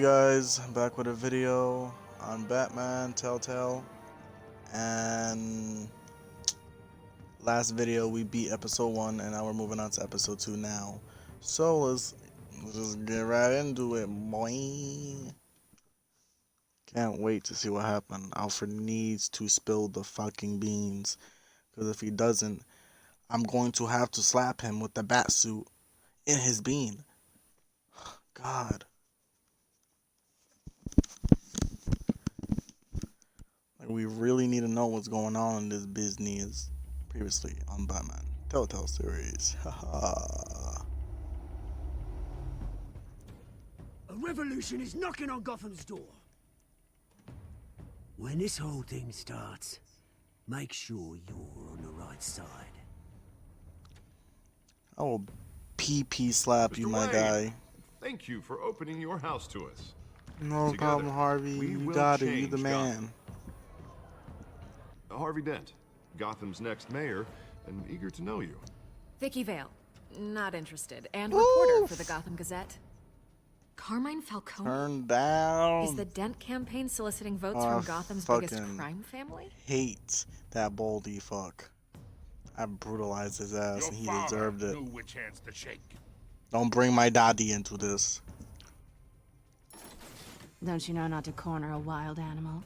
Guys, I'm back with a video on Batman Telltale, and last video we beat episode 1 and now we're moving on to episode 2 now. So let's just get right into it, boy. Can't wait to see what happened. Alfred needs to spill the fucking beans, because if he doesn't, I'm going to have to slap him with the bat suit in his bean. God. We really need to know what's going on in this business. Previously on Batman Telltale series. Haha. A revolution is knocking on Gotham's door. When this whole thing starts, make sure you're on the right side. I will PP slap you, my guy. Thank you for opening your house to us. No Together, problem, Harvey. You got it. You the man. Harvey Dent, Gotham's next mayor, and eager to know you. Vicky Vale, not interested, and reporter for the Gotham Gazette. Carmine Falcone? Turn down. Is the Dent campaign soliciting votes from Gotham's biggest crime family? Hate that baldy fuck. I brutalized his ass and he deserved it. Knew which hands to shake. Don't bring my daddy into this. Don't you know not to corner a wild animal?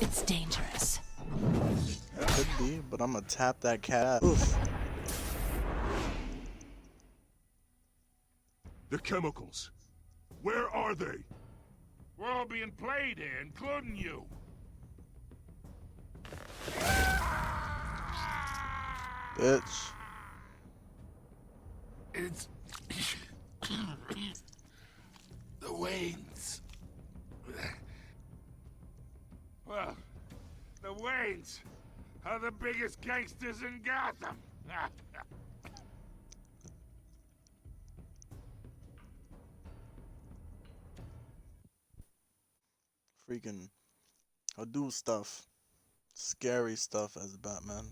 It's dangerous. Could be, but I'm gonna tap that cat. Oof. The chemicals. Where are they? We're all being played here, including you. Bitch. It's the Waynes. Well, the Waynes are the biggest gangsters in Gotham. Freaking, I'll do stuff, scary stuff as Batman.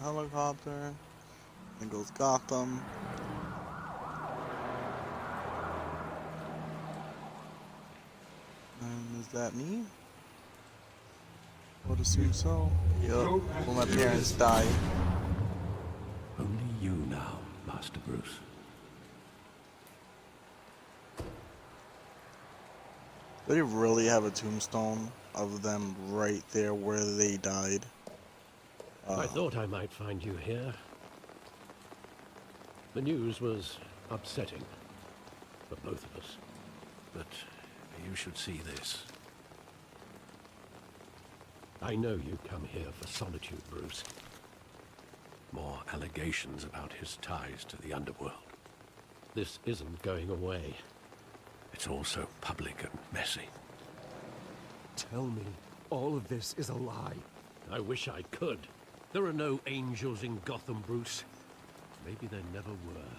Helicopter, then goes Gotham. And is that me? I would assume so. Yup, when my parents died. Only you now, Master Bruce. They really have a tombstone of them right there where they died. I thought I might find you here. The news was upsetting for both of us. But you should see this. I know you come here for solitude, Bruce. More allegations about his ties to the underworld. This isn't going away. It's also public and messy. Tell me, all of this is a lie. I wish I could. There are no angels in Gotham, Bruce. Maybe there never were.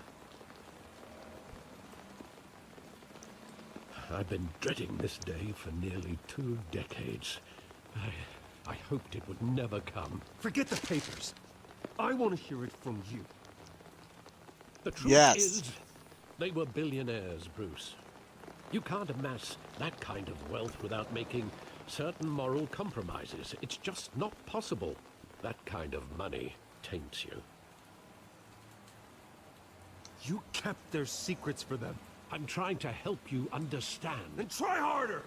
I've been dreading this day for nearly 2 decades. I hoped it would never come. Forget the papers. I want to hear it from you. The truth is, they were billionaires, Bruce. You can't amass that kind of wealth without making certain moral compromises. It's just not possible. That kind of money taints you. You kept their secrets for them. I'm trying to help you understand. Then try harder!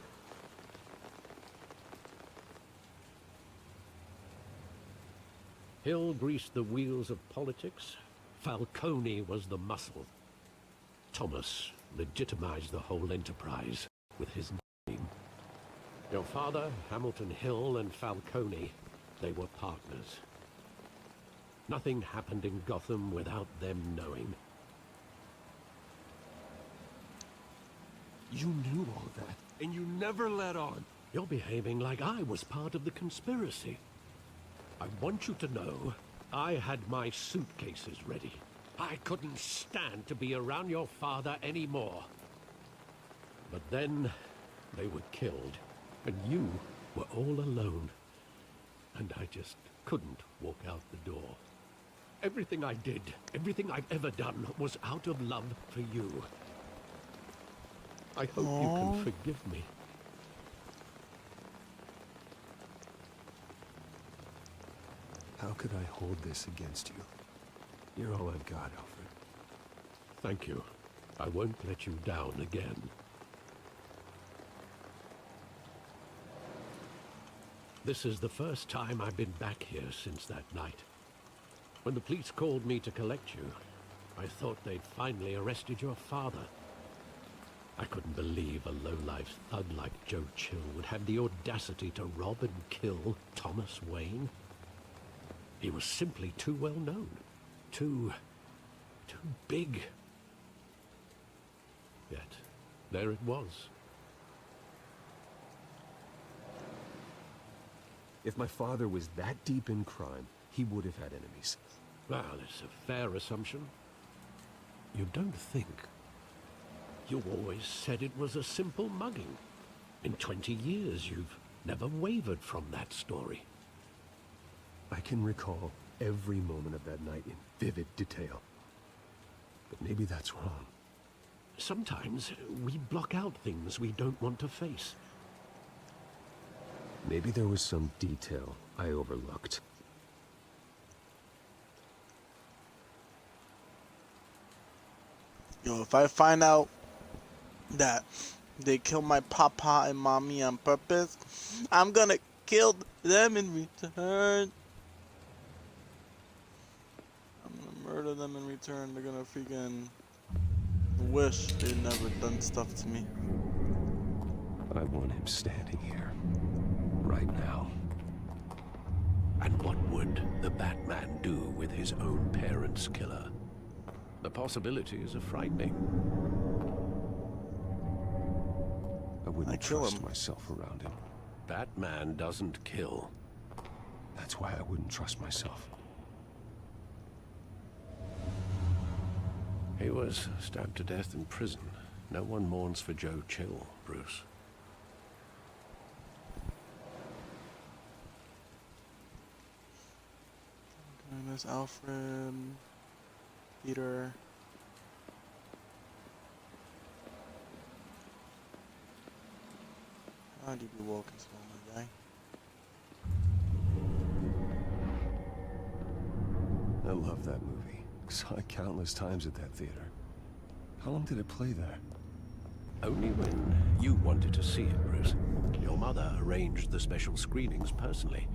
Hill greased the wheels of politics. Falcone was the muscle. Thomas legitimized the whole enterprise with his name. Your father, Hamilton Hill, and Falcone, they were partners. Nothing happened in Gotham without them knowing. You knew all that, and you never let on. You're behaving like I was part of the conspiracy. I want you to know I had my suitcases ready. I couldn't stand to be around your father anymore. But then they were killed, and you were all alone. And I just couldn't walk out the door. Everything I did, everything I've ever done, was out of love for you. I hope you can forgive me. How could I hold this against you? You're all I've got, Alfred. Thank you. I won't let you down again. This is the first time I've been back here since that night. When the police called me to collect you, I thought they'd finally arrested your father. I couldn't believe a low-life thug like Joe Chill would have the audacity to rob and kill Thomas Wayne. He was simply too well known. Too big. Yet, there it was. If my father was that deep in crime, he would have had enemies. Well, it's a fair assumption. You don't think? You always said it was a simple mugging. In 20 years, you've never wavered from that story. I can recall every moment of that night in vivid detail. But maybe that's wrong. Sometimes we block out things we don't want to face. Maybe there was some detail I overlooked. Yo, if I find out that they killed my papa and mommy on purpose, I'm gonna kill them in return. I'm gonna murder them in return. They're gonna freaking wish they'd never done stuff to me. I want him standing here, right now. And what would the Batman do with his own parents' killer? The possibilities are frightening. I wouldn't I'd kill trust him. myself around him. Batman doesn't kill. That's why I wouldn't trust myself. He was stabbed to death in prison. No one mourns for Joe Chill, Bruce. I miss Alfred, Peter. How'd you be walking so my guy? I love that movie. Saw it countless times at that theater. How long did it play there? Only when you wanted to see it, Bruce. Your mother arranged the special screenings personally.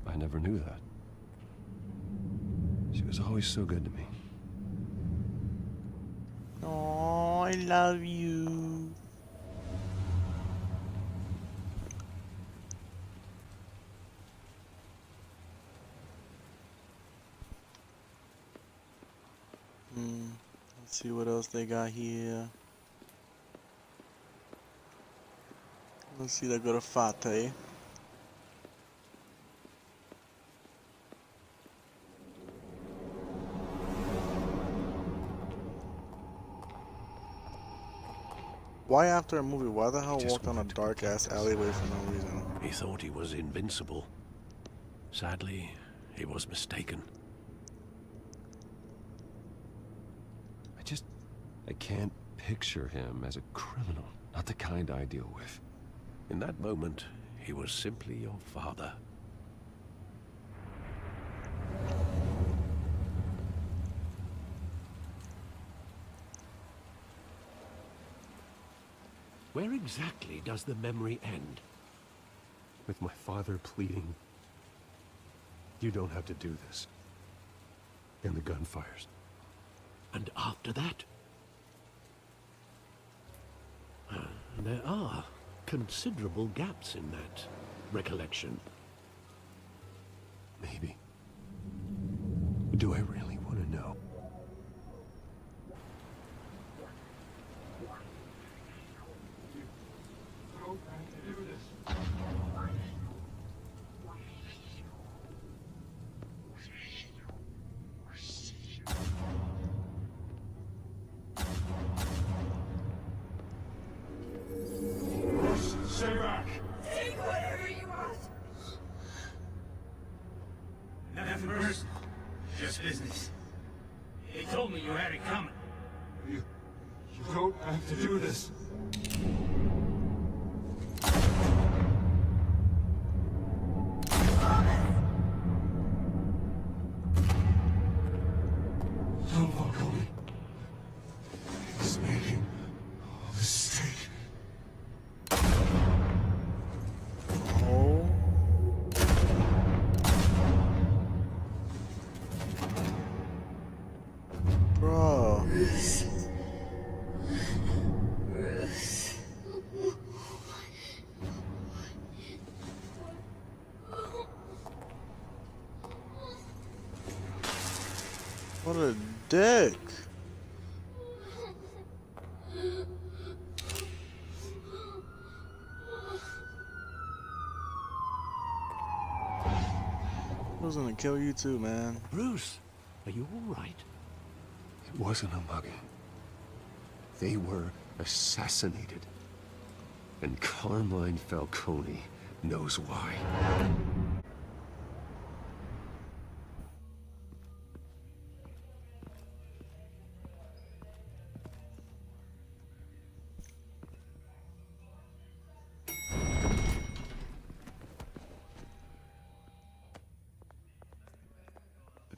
I never knew that. She was always so good to me. Oh, I love you. Let's see what else they got here. Let's see, they go to Fate. Why after a movie? Why the hell Just walk down a wanted to dark ass protect us. alleyway for no reason? He thought he was invincible. Sadly, he was mistaken. I can't picture him as a criminal. Not the kind I deal with. In that moment, he was simply your father. Where exactly does the memory end? With my father pleading, "You don't have to do this." And the gun fires. And after that? There are considerable gaps in that recollection. Maybe. Do I really want to know? told me you had it coming. You don't have to do this. Don't walk away. He's making a mistake. Oh. Bro. What a dick. I was gonna kill you too, man. Bruce, are you all right? It wasn't a mugging. They were assassinated. And Carmine Falcone knows why.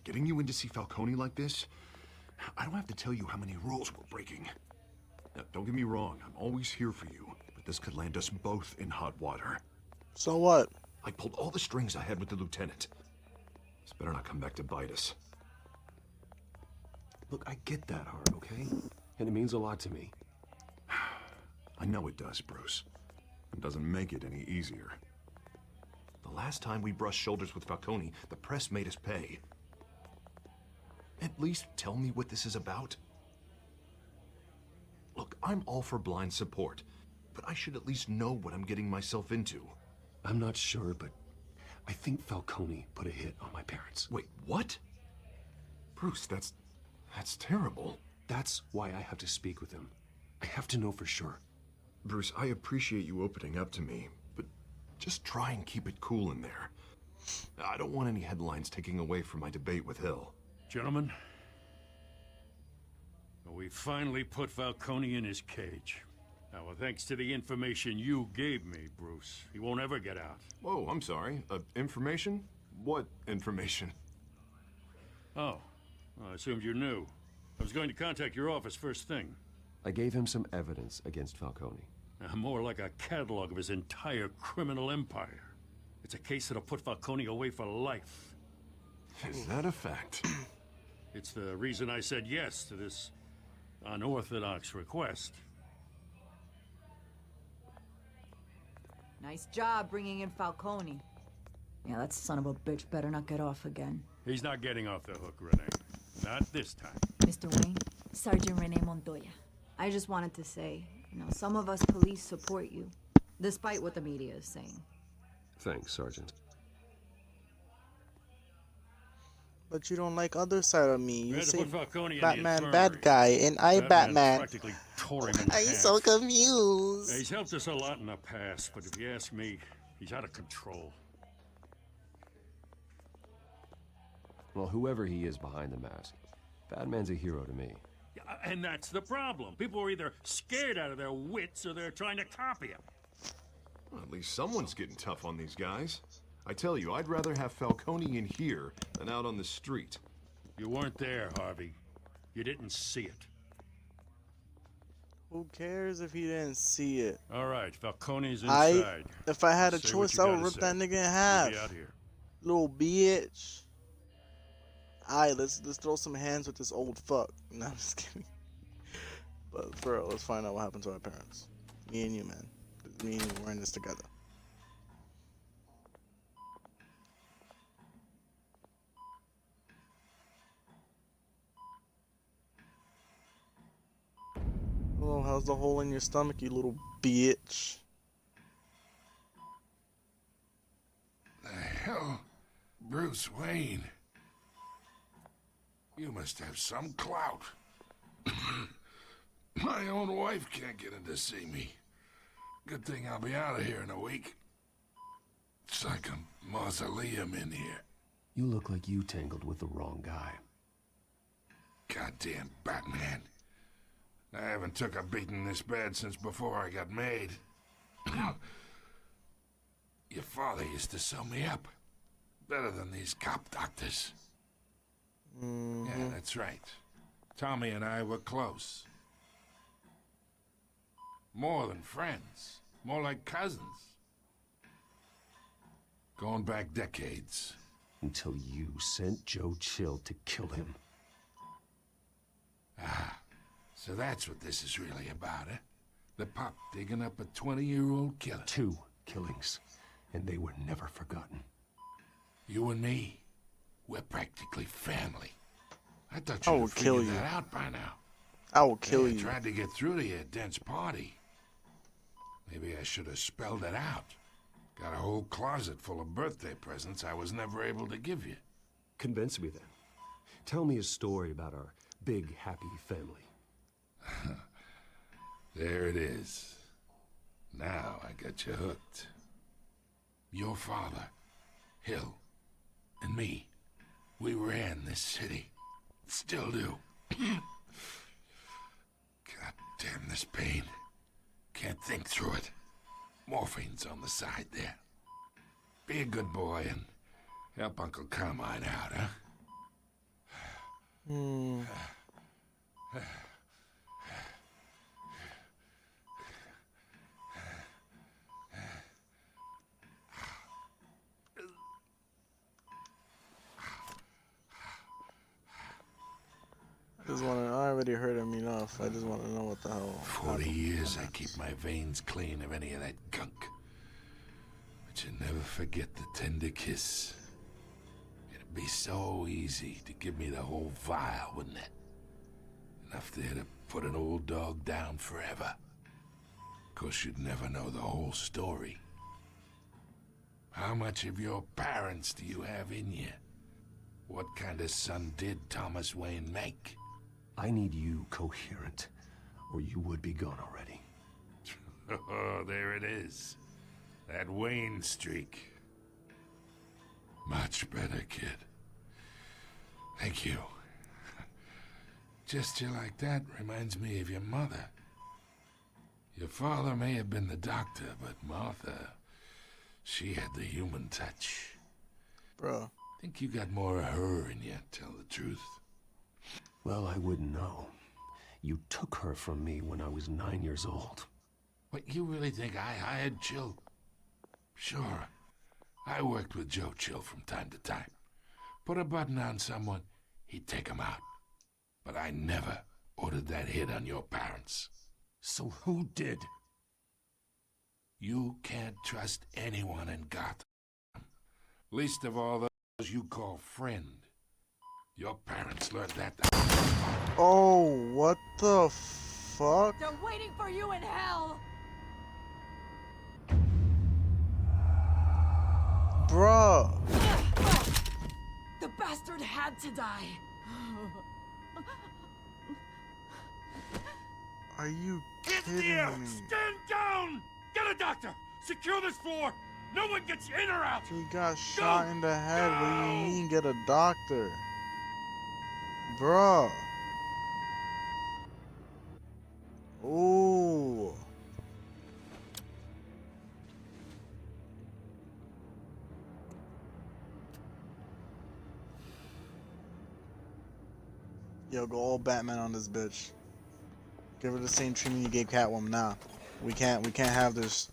Getting you in to see Falcone like this? I don't have to tell you how many rules we're breaking. Now, don't get me wrong, I'm always here for you, but this could land us both in hot water. So what? I pulled all the strings I had with the lieutenant. This better not come back to bite us. Look, I get that, Hart, okay? And it means a lot to me. I know it does, Bruce. It doesn't make it any easier. The last time we brushed shoulders with Falcone, the press made us pay. At least tell me what this is about. Look, I'm all for blind support, but I should at least know what I'm getting myself into. I'm not sure, but I think Falcone put a hit on my parents. Wait, what? Bruce, that's terrible. That's why I have to speak with him. I have to know for sure. Bruce, I appreciate you opening up to me, but just try and keep it cool in there. I don't want any headlines taking away from my debate with Hill. Gentlemen, we finally put Falcone in his cage. Now, thanks to the information you gave me, Bruce, he won't ever get out. Whoa, I'm sorry. Information? What information? Oh, well, I assumed you knew. I was going to contact your office first thing. I gave him some evidence against Falcone. More like a catalog of his entire criminal empire. It's a case that'll put Falcone away for life. Is that a fact? It's the reason I said yes to this unorthodox request. Nice job bringing in Falcone. Yeah, that son of a bitch better not get off again. He's not getting off the hook, Renee. Not this time. Mr. Wayne, Sergeant Renee Montoya. I just wanted to say, some of us police support you, despite what the media is saying. Thanks, Sergeant. But you don't like other side of me. You had to say put Falcone in the Batman infirmary. bad guy, and I Batman. Practically tore him in I'm half. so confused. He's helped us a lot in the past, but if you ask me, he's out of control. Well, whoever he is behind the mask, Batman's a hero to me. Yeah, and that's the problem. People are either scared out of their wits or they're trying to copy him. Well, at least someone's getting tough on these guys. I tell you, I'd rather have Falcone in here than out on the street. You weren't there, Harvey. You didn't see it. Who cares if he didn't see it? All right, Falcone's inside. If I had a Say choice, what I you would rip gotta that say. nigga in We'll half. be out here. Little bitch. Alright, let's throw some hands with this old fuck. No, I'm just kidding. But for real, let's find out what happened to our parents. Me and you, man. Me and you, we're in this together. Oh, how's the hole in your stomach, you little bitch? The hell? Bruce Wayne. You must have some clout. My own wife can't get in to see me. Good thing I'll be out of here in a week. It's like a mausoleum in here. You look like you tangled with the wrong guy. God Goddamn Batman. I haven't took a beating this bad since before I got made. Your father used to sew me up. Better than these cop doctors. Yeah, that's right. Tommy and I were close. More than friends. More like cousins. Going back decades. Until you sent Joe Chill to kill him. Ah, so that's what this is really about, eh? The pop digging up a 20-year-old killer. 2 killings, and they were never forgotten. You and me, we're practically family. I thought I you'd will have kill figured you. that out by now. I will kill I you. tried to get through to your dense party. Maybe I should have spelled it out. Got a whole closet full of birthday presents I was never able to give you. Convince me then. Tell me a story about our big, happy family. There it is. Now I got you hooked. Your father, Hill, and me, we ran this city. Still do. God damn this pain. Can't think through it. Morphine's on the side there. Be a good boy and help Uncle Carmine out, huh? I already heard him enough. I just want to know what the hell. 40 years I keep my veins clean of any of that gunk. But you never forget the tender kiss. It'd be so easy to give me the whole vial, wouldn't it? Enough there to put an old dog down forever. Of course, you'd never know the whole story. How much of your parents do you have in you? What kind of son did Thomas Wayne make? I need you coherent, or you would be gone already. Oh, there it is. That Wayne streak. Much better, kid. Thank you. Gesture like that reminds me of your mother. Your father may have been the doctor, but Martha, she had the human touch. Bro. Think you got more of her in you, tell the truth. Well, I wouldn't know. You took her from me when I was 9 years old. What, you really think I hired Chill? Sure. I worked with Joe Chill from time to time. Put a button on someone, he'd take him out. But I never ordered that hit on your parents. So who did? You can't trust anyone in Gotham. Least of all those you call friend. Your parents learned that. Oh, what the fuck? They're waiting for you in hell! Bruh. The bastard had to die. Are you Get kidding there! me? Stand down! Get a doctor! Secure this floor! No one gets in or out! He got shot in the head. What do you Go! mean get a doctor? Bruh. Ooh. Yo, go all Batman on this bitch. Give her the same treatment you gave Catwoman. Nah, we can't have this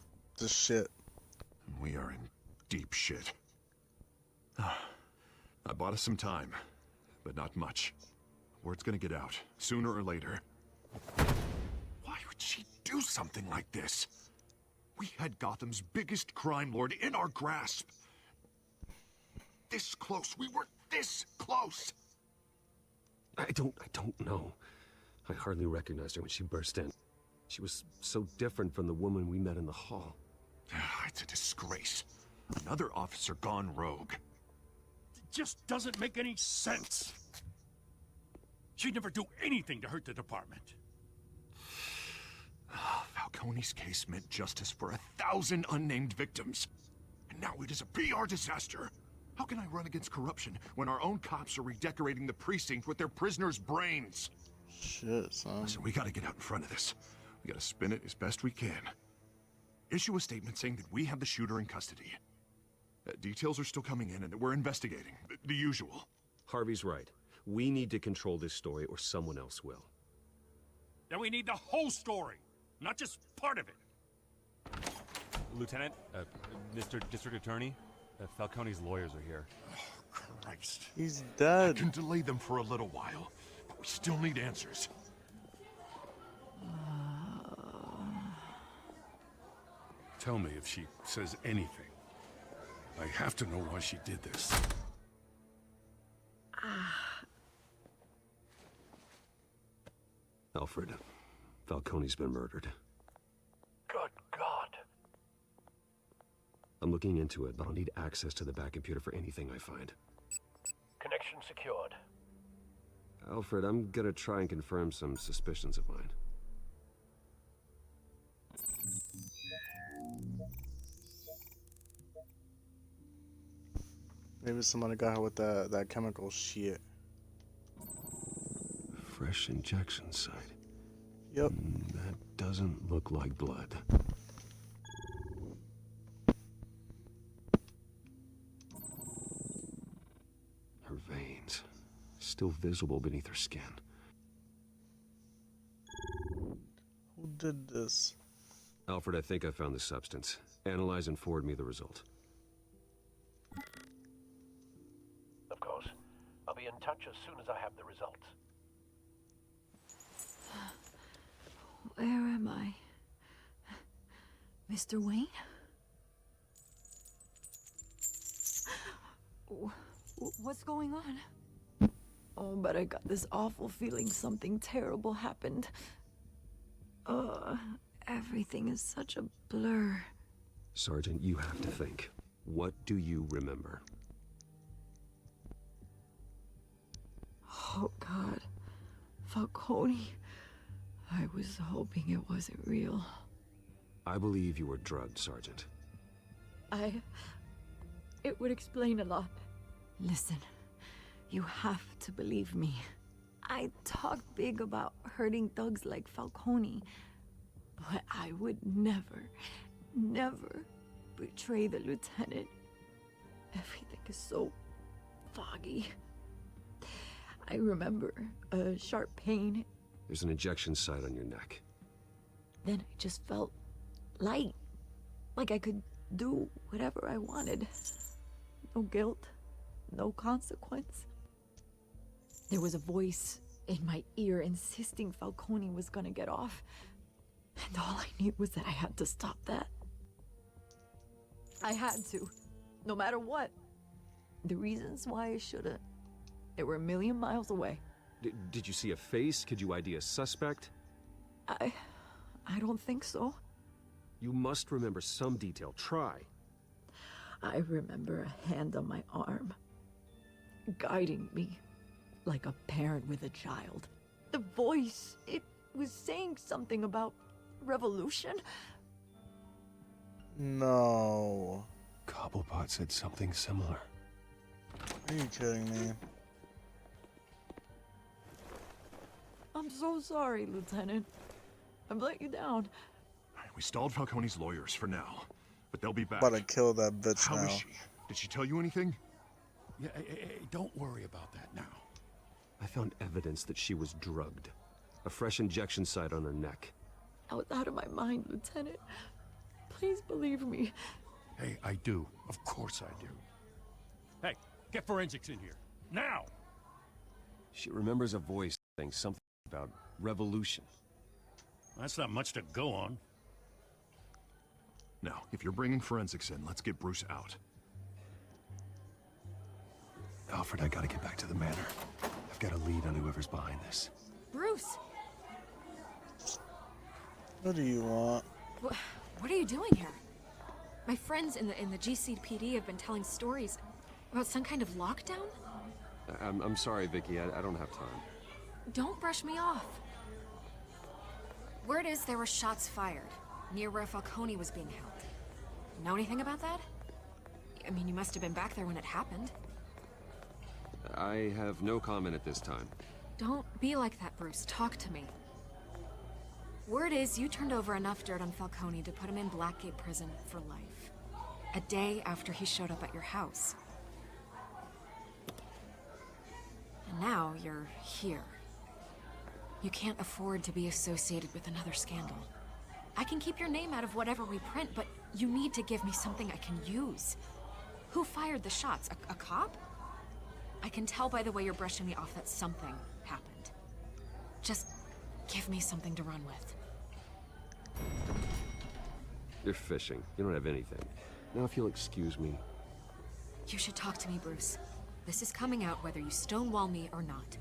shit. We are in deep shit. I bought us some time, but not much. Word's gonna get out, sooner or later. Why would she do something like this? We had Gotham's biggest crime lord in our grasp. This close, we were this close! I don't know. I hardly recognized her when she burst in. She was so different from the woman we met in the hall. It's a disgrace. Another officer gone rogue. It just doesn't make any sense. She'd never do anything to hurt the department. Falcone's case meant justice for 1,000 unnamed victims. And now it is a PR disaster. How can I run against corruption when our own cops are redecorating the precinct with their prisoners' brains? Shit, son. Listen, we gotta get out in front of this. We gotta spin it as best we can. Issue a statement saying that we have the shooter in custody. Details are still coming in and that we're investigating. The usual. Harvey's right. We need to control this story or someone else will. Then we need the whole story, not just part of it. Lieutenant, Mr. District Attorney, Falcone's lawyers are here. Oh, Christ. He's I dead. can delay them for a little while, but we still need answers. Tell me if she says anything. I have to know why she did this. Alfred, Falcone's been murdered. Good God. I'm looking into it, but I'll need access to the back computer for anything I find. Connection secured. Alfred, I'm gonna try and confirm some suspicions of mine. Maybe somebody got her with that chemical shit. Fresh injection site. Yep. That doesn't look like blood. Her veins, still visible beneath her skin. Who did this? Alfred, I think I found the substance. Analyze and forward me the result. Of course. I'll be in touch as soon as I have the results. Where am I? Mr. Wayne? What's going on? Oh, but I got this awful feeling something terrible happened. Everything is such a blur. Sergeant, you have to think. What do you remember? Oh, God. Falcone. I was hoping it wasn't real. I believe you were drugged, Sergeant. It would explain a lot. Listen, you have to believe me. I talked big about hurting thugs like Falcone, but I would never betray the lieutenant. Everything is so foggy. I remember a sharp pain. There's an injection site on your neck. Then I just felt light, like I could do whatever I wanted. No guilt, no consequence. There was a voice in my ear insisting Falcone was gonna get off. And all I knew was that I had to stop that. I had to, no matter what. The reasons why I should've, they were a million miles away. Did you see a face? Could you ID a suspect? I don't think so. You must remember some detail. Try. I remember a hand on my arm, guiding me like a parent with a child. The voice, it was saying something about revolution. No. Cobblepot said something similar. Are you kidding me? I'm so sorry, Lieutenant. I've let you down. We stalled Falcone's lawyers for now, but they'll be back. About to kill that bitch How now. is she? Did she tell you anything? Yeah, hey, don't worry about that now. I found evidence that she was drugged. A fresh injection site on her neck. I was out of my mind, Lieutenant. Please believe me. Hey, I do. Of course I do. Hey, get forensics in here. Now! She remembers a voice saying something about revolution. That's not much to go on. Now, if you're bringing forensics in, let's get Bruce out. Alfred, I gotta get back to the manor. I've got a lead on whoever's behind this. Bruce! What do you want? What are you doing here? My friends in the GCPD have been telling stories about some kind of lockdown? I'm sorry, Vicky. I don't have time. Don't brush me off. Word is there were shots fired near where Falcone was being held. Know anything about that? I mean, you must have been back there when it happened. I have no comment at this time. Don't be like that, Bruce. Talk to me. Word is you turned over enough dirt on Falcone to put him in Blackgate Prison for life. A day after he showed up at your house. And now you're here. You can't afford to be associated with another scandal. I can keep your name out of whatever we print, but you need to give me something I can use. Who fired the shots? A cop? I can tell by the way you're brushing me off that something happened. Just give me something to run with. You're fishing. You don't have anything. Now, if you'll excuse me. You should talk to me, Bruce. This is coming out whether you stonewall me or not.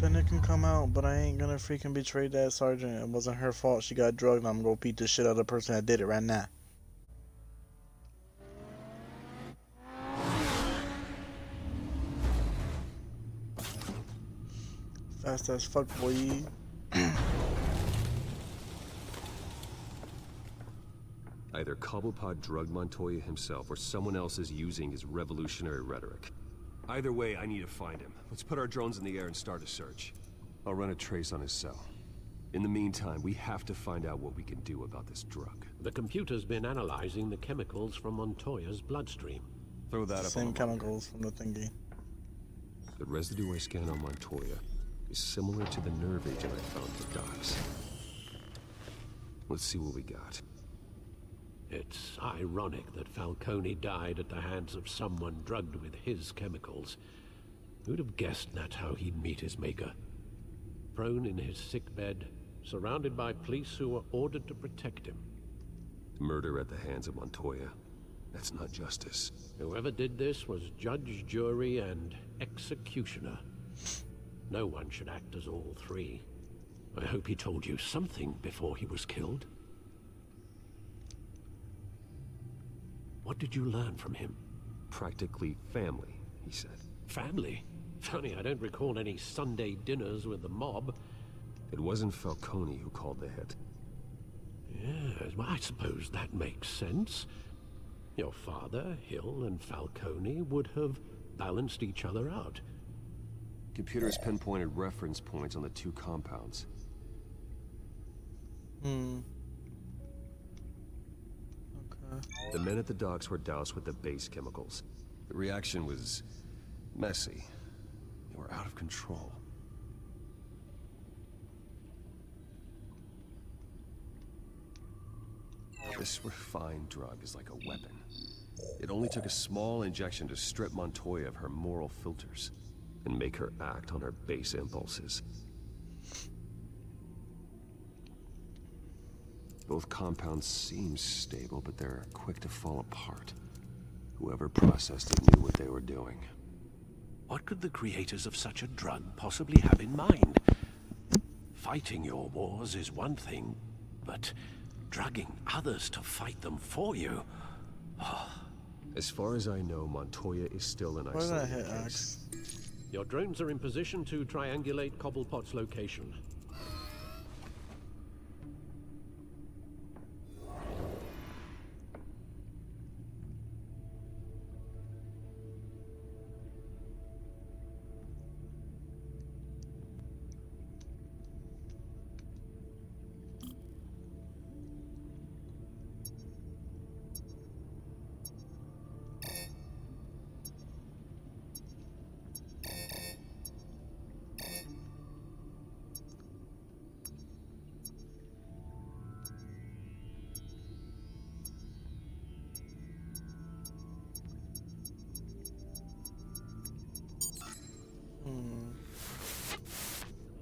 Then it can come out, but I ain't gonna freaking betray that sergeant. It wasn't her fault. She got drugged, and I'm gonna beat the shit out of the person that did it right now. Fast as fuck, boy. Either Cobblepot drugged Montoya himself, or someone else is using his revolutionary rhetoric. Either way, I need to find him. Let's put our drones in the air and start a search. I'll run a trace on his cell. In the meantime, we have to find out what we can do about this drug. The computer's been analyzing the chemicals from Montoya's bloodstream. Throw that up. Same chemicals from the thingy. The residue I scanned on Montoya is similar to the nerve agent I found at the docks. Let's see what we got. It's ironic that Falcone died at the hands of someone drugged with his chemicals. Who'd have guessed that's how he'd meet his maker? Prone in his sickbed, surrounded by police who were ordered to protect him. Murder at the hands of Montoya. That's not justice. Whoever did this was judge, jury, and executioner. No one should act as all three. I hope he told you something before he was killed. What did you learn from him? Practically family, he said. Family? Funny, I don't recall any Sunday dinners with the mob. It wasn't Falcone who called the hit. Yes, well, I suppose that makes sense. Your father, Hill, and Falcone would have balanced each other out. Computers pinpointed reference points on the two compounds. The men at the docks were doused with the base chemicals. The reaction was messy. They were out of control. This refined drug is like a weapon. It only took a small injection to strip Montoya of her moral filters and make her act on her base impulses. Both compounds seem stable, but they're quick to fall apart. Whoever processed it knew what they were doing. What could the creators of such a drug possibly have in mind? Fighting your wars is one thing, but drugging others to fight them for you? As far as I know, Montoya is still an isolated case. Your drones are in position to triangulate Cobblepot's location.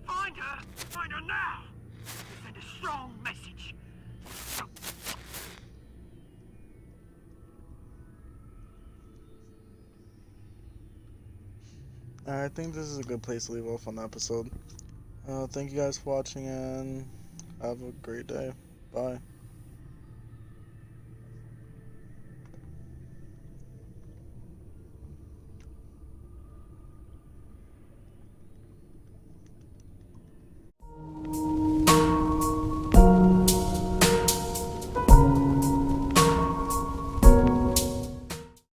Find her! Find her now! Send a strong message. I think this is a good place to leave off on the episode. Thank you guys for watching and have a great day. Bye.